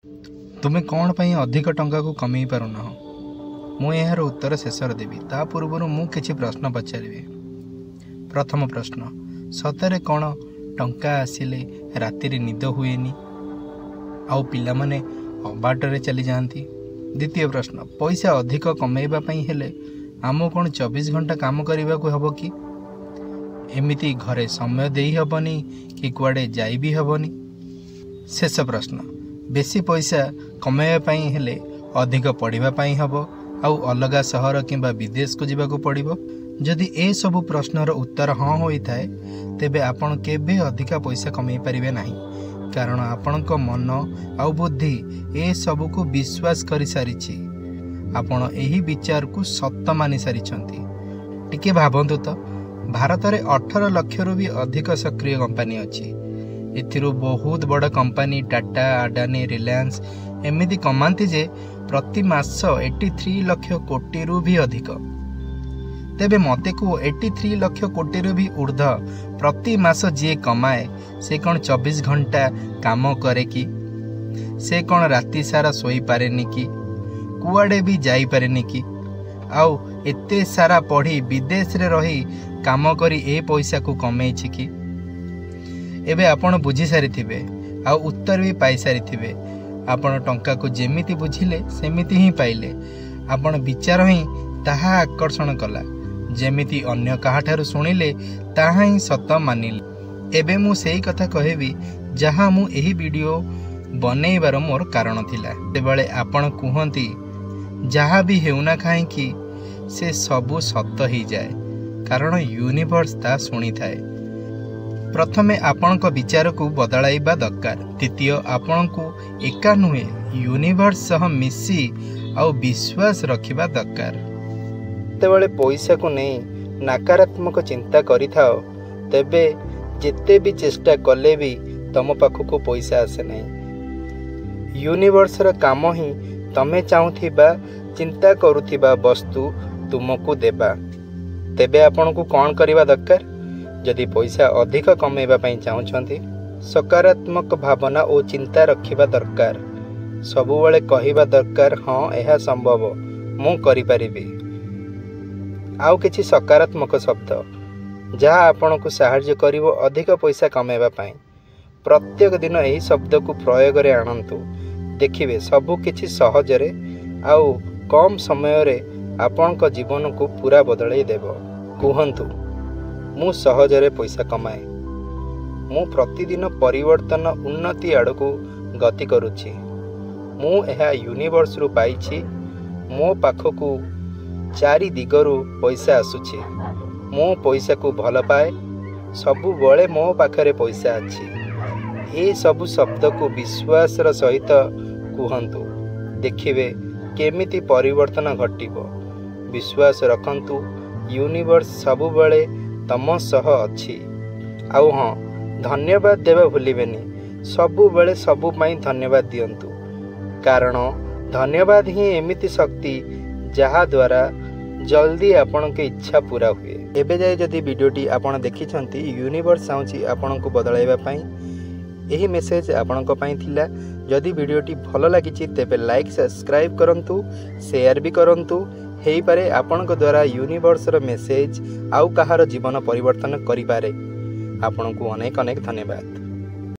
तुमे कौन पाई अधिक टंका को कमई पारुना मु यार उत्तर शेषर देवी ता पूर्व मु किछि प्रश्न पचारि। प्रथम प्रश्न, सतरे कौन टंका आसिले राति निद हुएनी आउ पिला माने अबाटरे चली जाती। द्वितीय प्रश्न, पैसा अधिक कमेइबा पई हेले आम कौन 24 घंटा काम करने को हब कि एमिति घरे समय देई हबनी कि कुआडे जाई भी हबनी। शेष प्रश्न, बेसी पैसा कमेइबा पई हेले अधिक पढ़िबा पई हबो आउ अलगा सहर किंबा विदेश को जीवा को पड़िबो। जदि ए सबु प्रश्नर उत्तर हाँ होई थाए तेबे आपण केबे अधिका पैसा कमेई परिबे नाही, कारण आपणक मन आउ बुद्धि ए सबु को विश्वास करि सारिछि। आपण एही विचार को सत्य मानि सारिछंती। टिके भाबंतु तो भारत में 18 लाख रु भी अधिक सक्रिय कंपनी अच्छी। एथिरु बहुत बड़ कंपनी टाटा, अडानी, रिलायंस एमिति कमांती जे प्रति मास 83 लाख कोटी रु भी अधिक। तेबे मते को 83 लाख कोटी रु भी ऊर्ध प्रति मास जे कमाए से कौन 24 घंटा काम करे कि, से कौन राति सारा सोई पारेनी कि, कुआडे भी जाई पारेनी कि, आउ एते सारा पढ़ी विदेश रे रही काम करी ए पैसा को कमेई कि। एबे आपण बुझी सारी थिबे आउ उत्तर भी पाई सारी थिबे। आपण टंका को जेमिति बुझिले सेमिति ही पाइले। आपण विचार ही ताहा आकर्षण कला, जेमिति अन्य काहाठारु सुनिले ताहा ही सत मानिले। एबे मु सेही कथा कहेबी जहाँ मु एही वीडियो बनैबार मोर कारण थिला। तेबेले आपण कुहंती जहाँ भी हेउना खाई कि से सबु सत ही जाए, कारण यूनिवर्स ता शुणी थाए। प्रथमे आपण को विचार को बदलाइबा दरकार। द्वितीय आपण को एका नुहे यूनिवर्स सह मिसी आउ विश्वास रखिबा दरकार। तेबेले पैसा को नहीं नकारात्मक चिंता करि थाओ तेबे जेते भी चेष्टा कले भी तम पाखको पैसा आसे नहीं। यूनिवर्स रा काम ही तमे चाहुथिबा चिंता करुथिबा वस्तु तुमको देबा। तेबे आपण को कौन करिबा दरकार? जदि पैसा अधिक कमेइबा पई चाहुछंती सकारात्मक भावना और चिंता रखिबा दरकार। सबुबेले कहिबा दरकार हाँ यह संभव, मु करि परिबी। आउ किछि सकारात्मक शब्द जहाँ आपण को सहाय्य करिवो अधिक पैसा कमेइबा पई। प्रत्येक दिन एही शब्द को प्रयोग रे आनंतु, देखिबे सबु किछि सहज रे आउ कम समय रे आपण को जीवन को पूरा बदलाई देबो। कुहंतु मु सहज रे पैसा कमाए, मु प्रतिदिन परिवर्तन उन्नति आड़को गति करुछि, मु एहा यूनिवर्स रु पाइछि, मो पाखकु चारि दिगरु पैसा आसुछि, मो पैसा को भल पाए, सबु बळे मो पाखरे पैसा अछि। ए सबु शब्द को विश्वास र सहित कुहंतु, देखिबे केमिति परिवर्तन घटिबो। विश्वास रखंतु यूनिवर्स सबु बळे तम सह अछि। आउ हाँ, धन्यवाद देवा भूलिबेनी। सबु बळे सबु पई धन्यवाद दियंतु, कारण धन्यवाद ही एमिति शक्ति जहा द्वारा जल्दी आपण के इच्छा पूरा हुए। एबे जाय जदि वीडियोटी आपण देखिछंती यूनिवर्स चाहूची आपण को बदलाइबा पई, एही मेसेज आपण को पई थिला। जदि वीडियोटी भल लागिछि तेबे लाइक सब्सक्राइब करंतु, शेयर भी करंतु। हेई पारे आपण को द्वारा यूनिवर्स रो मेसेज आउ कहार जीवन परिवर्तन करि पारे। आपण को अनेक अनेक धन्यवाद।